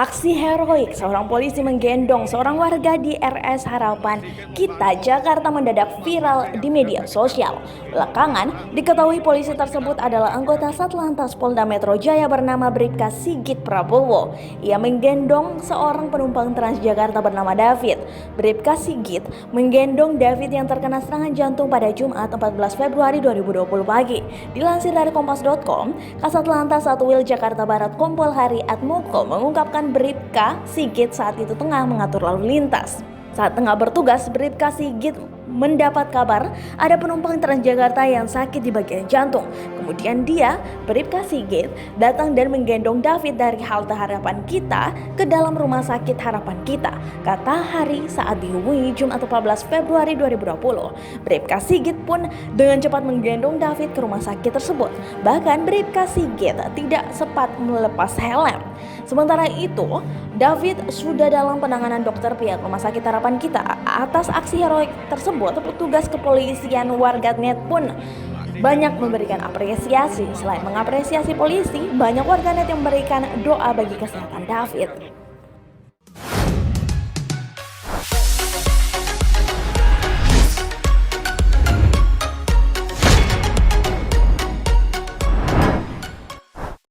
Aksi heroik seorang polisi menggendong seorang warga di RS Harapan Kita, Jakarta mendadak viral di media sosial. Belakangan, diketahui polisi tersebut adalah anggota Satlantas Polda Metro Jaya bernama Bribka Sigit Prabowo. Ia menggendong seorang penumpang Transjakarta bernama David. Bribka Sigit menggendong David yang terkena serangan jantung pada Jumat 14 Februari 2020 pagi. Dilansir dari kompas.com, Kasat Lantas Atwil Jakarta Barat Kompol Hari Atmoko mengungkapkan Bribka Sigit saat itu tengah mengatur lalu lintas. Saat tengah bertugas, Bribka Sigit mendapat kabar ada penumpang Transjakarta yang sakit di bagian jantung. Kemudian Bribka Sigit, datang dan menggendong David dari halte Harapan Kita ke dalam rumah sakit Harapan Kita, kata Hari saat dihubungi Jumat 14 Februari 2020. Bribka Sigit pun dengan cepat menggendong David ke rumah sakit tersebut. Bahkan Bribka Sigit tidak sempat melepas helm. Sementara itu, David sudah dalam penanganan dokter pihak Rumah Sakit Harapan Kita. Atas aksi heroik tersebut, petugas kepolisian warganet pun banyak memberikan apresiasi. Selain mengapresiasi polisi, banyak warganet yang memberikan doa bagi kesehatan David.